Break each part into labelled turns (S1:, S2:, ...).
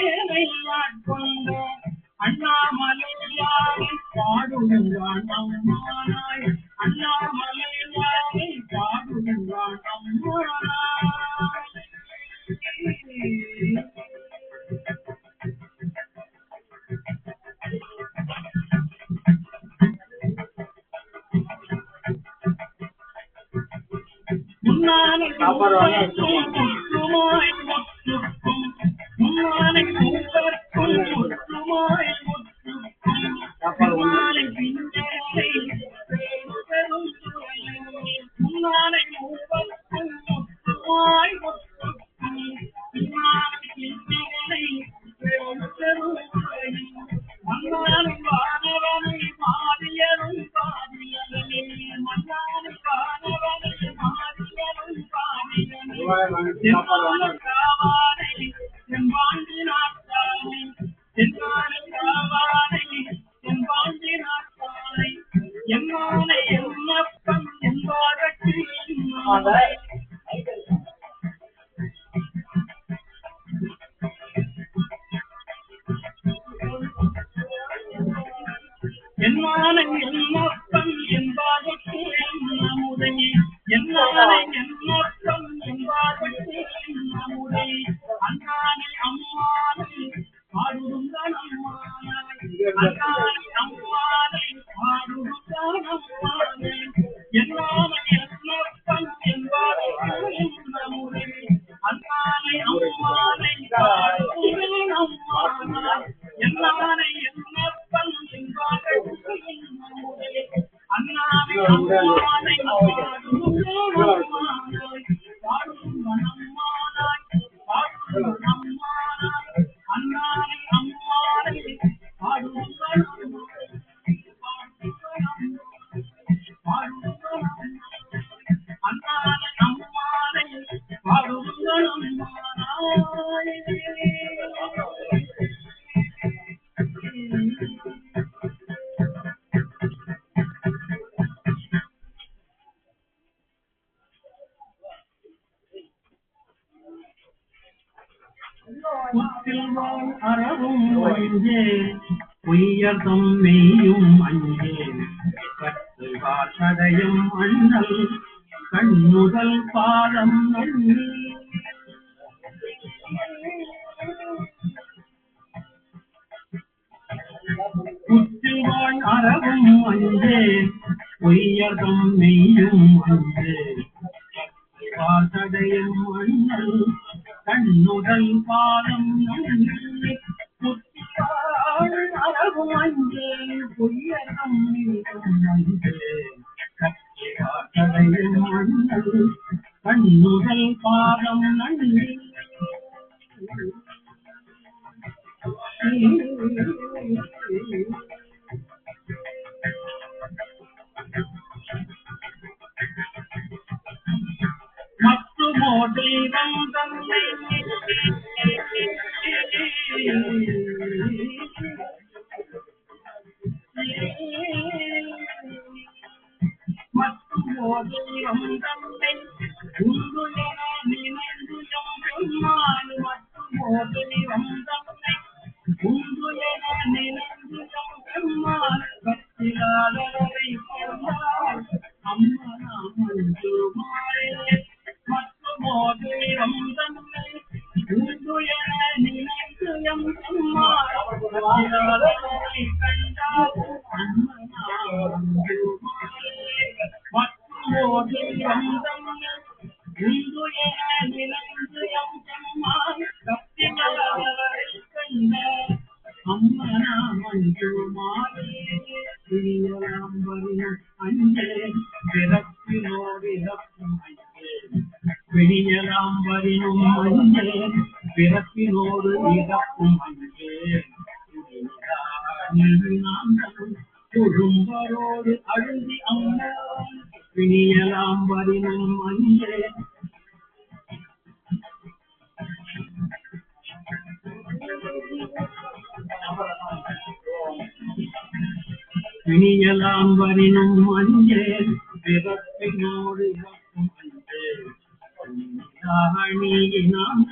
S1: ஏனை ஆட்கொண்ட அண்ணாமலையாரை பாடுகிறான் அம்மானாய் அண்ணாமலையாரை பாடுகிறான் அம்மானாய் முன்னானை முற்றுமாய் முற்றுக்கும் முன்னானை மூவர்க்கும் முற்றுமாய் முற்றுக்கும் முன்னானை பின்னரை பெரும் முன்னானை மூவர்க்கும் முற்றுமாய் முற்றுக்கும் முன்னானை பின்னரை பெரும் மன்னானை வானவனை மாறியரும் பாதியலே மன்னானை வானவனை மாறியரும் பாதியலே காவானை செம்பாண்டி நாட்டானை சென்னானை காவானை செம்பாண்டி நாட்டானை எம்மானை எம்மப்பன் என்பாரற்கு என்னானை எம்மப்பன் என்பாரற்கு நம்முடைய என்னானை எம்மப்பன் என்பாரற்கு நம்முடைய அண்ணானை அம்மானை பாடுகின்றான் அம்மானாய் அண்ணானை அம்மானை பாடுகின்றான் அம்மானை என்னானை எம்மப்பன் என்பாரற்கு நம்முடைய அண்ணானை அம்மானை பாடுகின்றான் அம்மானாய் என்னானை எம்மப்பன் என்பாரற்கு நம்முடைய அண்ணானை அம்மானை பாடுகின்றான் அம்மானாய் பாடுகின்றான் அம்மானாய் பாடுகின்றான் அம்மானாய் அண்ணானை அம்மானை பாடுகின்றான் அண்ணானை அம்மானை பாடுகின்றான் அம்மானாய் புத்தில்வான் அறவும் அஞ்சே பொய்யதம் மெய்யும் அஞ்சே கற்றுவார் சடையும் அண்ணல் கண்முதல் பாதம் நன்னி புத்தில்வான் அறவும் அஞ்சே பொய்யதம் மெய்யும் அஞ்சே வாசடையும் அண்ணல் கண்ணுடல் பாதம் நன்னி புத்திவாள் அறவும் அஞ்சே பொய்யதம் மெய்யும் அஞ்சே வாசடையும் அண்ணல் கண்ணுடல் பாதம் நன்னி மற்றுமோ தெய்வம் தன்னை மற்றுமோ தெய்வம் தன்னை உண்டு என நினைந்து எம்மான் மற்றுமோ தெய்வம் தன்னை உண்டு என நினைந்து எம்மான் கத்திலாதவரை கொண்டார் அம்மனா மஞ்சுமாரே மற்றுமோ தெய்வம் தன்னை உண்டு என நினைந்து எம்மான் கத்திலாதவரை கண்டார் அம்மனா மஞ்சுமாரே மற்றுமோ தெய்வம் தன்னை உண்டு என நினைந்து எம்மான் கத்திலாதவரை கண்டார் அம்மனா மஞ்சுமாரே பிரியலாம்பரியும் அஞ்சே பிறப்பினோடு இறப்பும் அஞ்சே பிரியலாம்பரியும் அஞ்சே பிறப்பினோடு இறப்பும் அஞ்சே குடும்பரோடு அழுதி அம்மா பிரியலாம்பரியும் அஞ்சே பிணியலாம் வரினும் அஞ்சே பிறப்பினோடு இறக்கும் அஞ்சே தாரணியினான்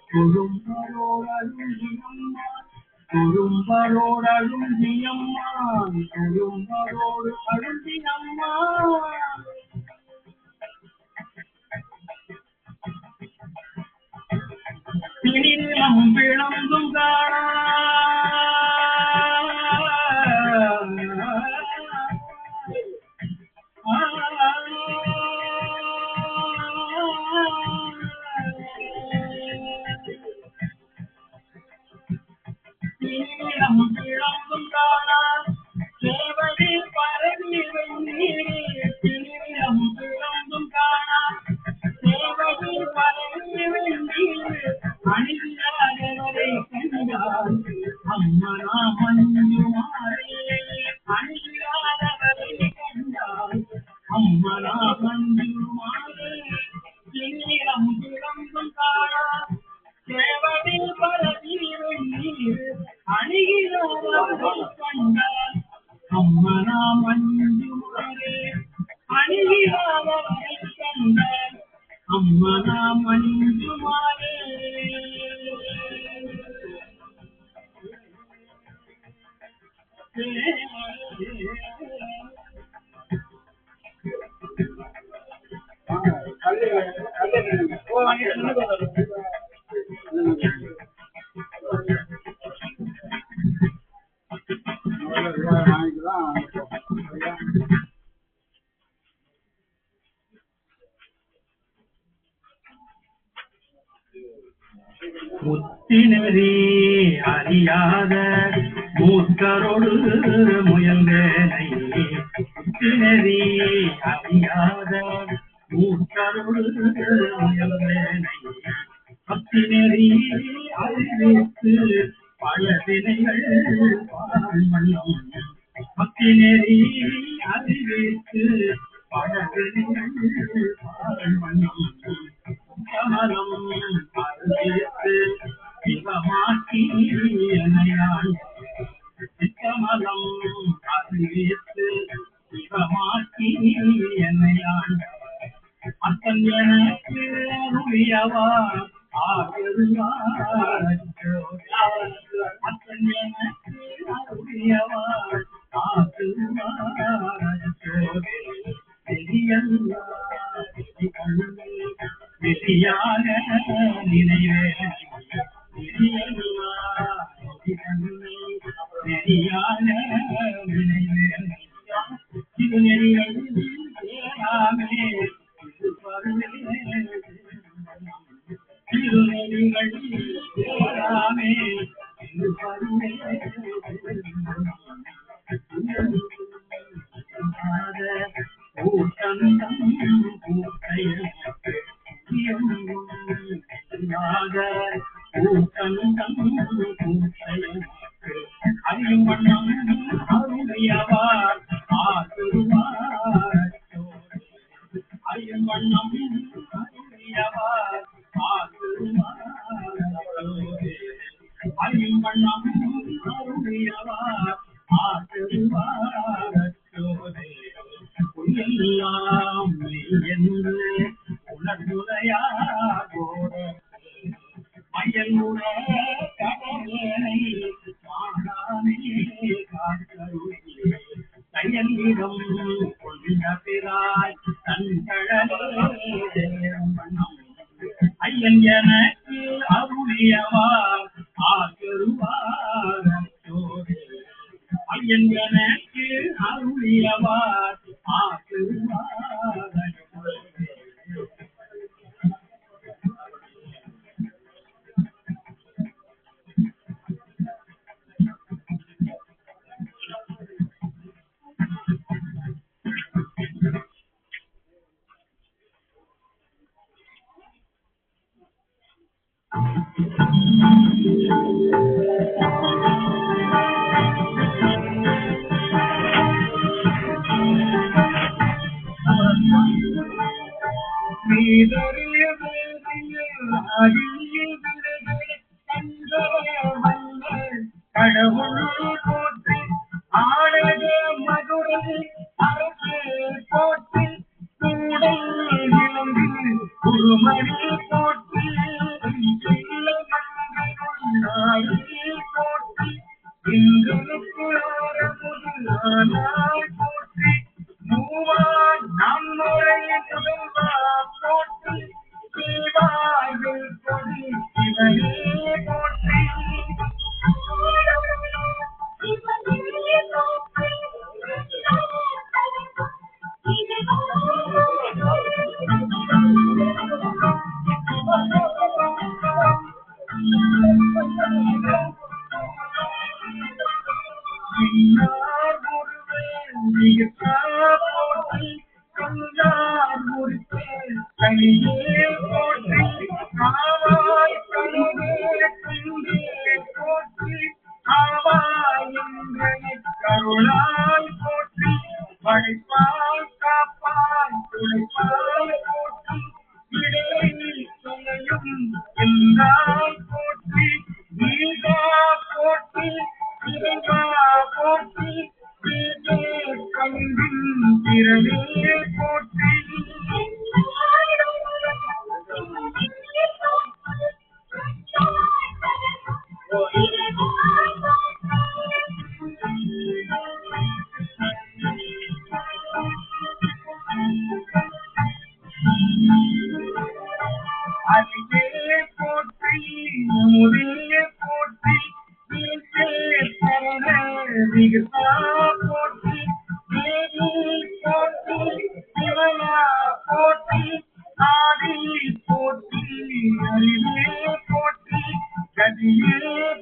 S1: குறும்பரோடழுந்தியம்மா குறும்பரோடு அழுந்தியம்மா குறும்பரோடு அழுந்தியம்மா திணிலம் விளங்கும் காணா திணிலம் விளங்கும் காணா சேவடி பரவி வெண்ணீரே திணிலம் விளங்கும் காணா சேவடி பரவி வெண்ணீரே அணியாதவரை கண்டால் அம்மனா மஞ்சுமாரே அணியாதவரை கண்டால் அம்மனா மஞ்சுமாரே திணிலம் விளங்கும் காணா சேவடி பரவி வெண்ணீர் அணியாதவரை கண்டால் அம்மனா மஞ்சுமாரே அணியாதவரை கண்டால் அம்மனா மஞ்சுமாரே முத்தினரே அறியாத மூர்க்கரோடு முயல்வேனை முத்தினரே அறியாத மூர்க்கரோடு முயல்வேனை பத்தினரே அறிவித்து பல வினைகள் பால்மண்ணும் பத்தினரே அறிவித்து பல வினைகள் பால்மண்ணும் கமலம் அறிவித்து சிவமாக்கி என்னையான் கமலம் அறிவித்து சிவமாக்கி என்னையான் அத்தன் எனக்கு அருளியவா ஆகருவார் அத்தன் எனக்கு அருளியவா ஆகருவார் வெளியாக நினைவே வெளியாக நினைவே திருநெறிகள் சேராமே திருநெறிகள் சேராமே கூட்டந்தம் கூட்டையாக கூட்டந்தம் கூட்டையாக அறியும் வண்ணம் அருமையவார் ஆக்குவார் அறியும் வண்ணம் அருமையவார் ஆக்குவார் அறியும் வண்ணம் அருமையவார் ஆக்குவார் எல்லாம் என்று உணர்வுரையாகோட மயலுட கடலை காணாமே காத்தருளே கையலிடம் கொண்ட பிறாய் தன்கடலே மனம் ஐயன் எனக்கு அருளியவார் ஆகருவார் ஐயன் எனக்கு அருளியவார் ஆகருவார் கடவுள் போற்றி ஆடக மதுரை அரசு போற்றி கூடல் விளங்கு குருமணி போற்றி நாள் போற்றி மூவா நாம் முறையை முதல்வா போற்றி தீவாயில் கொடி சிவனே போற்றி போற்றி கங்கார் முறித்து கனியே போற்றி காவாய் கனிவே குங்கே போற்றி ஆவாய் எங்களை கருளாய் போற்றி படைப்பாய் காப்பாய் துளைப்பாய் போற்றி இடையில் துணையும் எல்லாய் போற்றி நீகா போற்றி இறைவா போற்றி தீகே கம்பின் திரளே போற்றி அடியே போற்றி முறியே போற்றி விகசா போற்றி தேவி போற்றி சிவனா போற்றி ஆதி போற்றி அறிவே போற்றி கதியே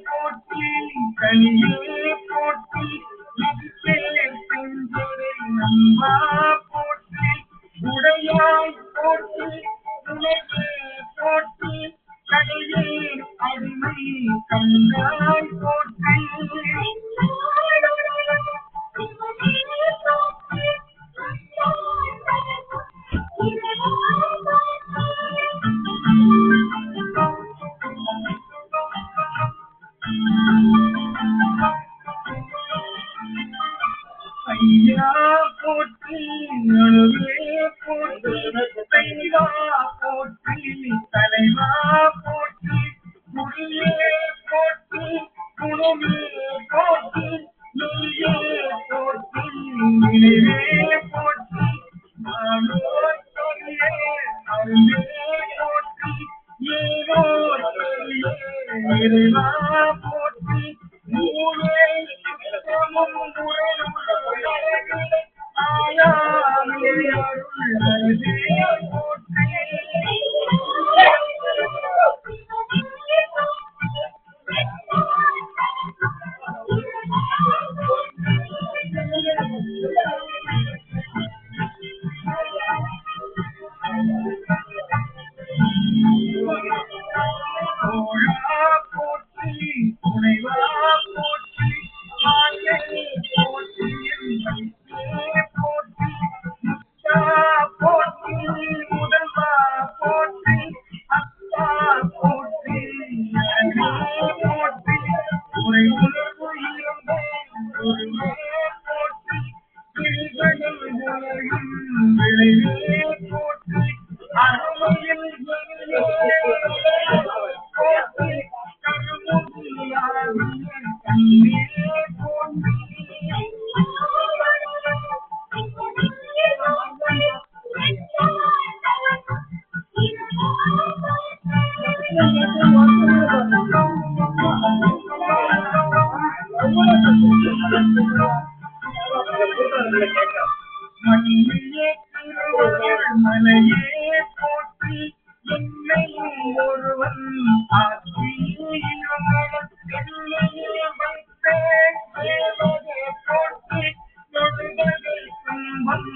S1: போற்றி கனியே போற்றி இதுவே செஞ்சொரு நம்பா போற்றி உடையாய் போற்றி உலகே போற்றி கடையே அடிமை கண்டாய் போற்றி ஐயா போற்றி அணுவே போற்றி தெய்வா போற்றி தலைவா போற்றி குடியே போற்றி குணமே போற்றி நீயே போற்றி நினைவே போற்றி நானோ சொல்லே அருளே போற்றி ஏனோ சொல்லே இறைவா போற்றி மூலே சுத்தமும் முறையும் ஆயாமே அருள் அருளே போற்றி தோழா போற்றி துணைவா போற்றி ஆயை போற்றி என் போற்றி முத்தா போற்றி முதல்வா போற்றி அத்தா போற்றி அரணே போற்றி துறை உணர்வு இருந்தேன் ஒருவே போற்றி கிரிகளில் உலகின் விளைவே போற்றி அருமையில் போற்றி கருமுகியாகிய கண்ணே போற்றி மண்ணிலே திருவருள் மலையே போற்றி என்னையும் ஒருவன் ஆட்சி என்னையே வைத்தேன் தேவதே போற்றி தொழுவதை துன்பம்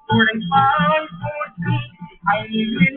S1: உழைப்பால் போற்றி ஐவின்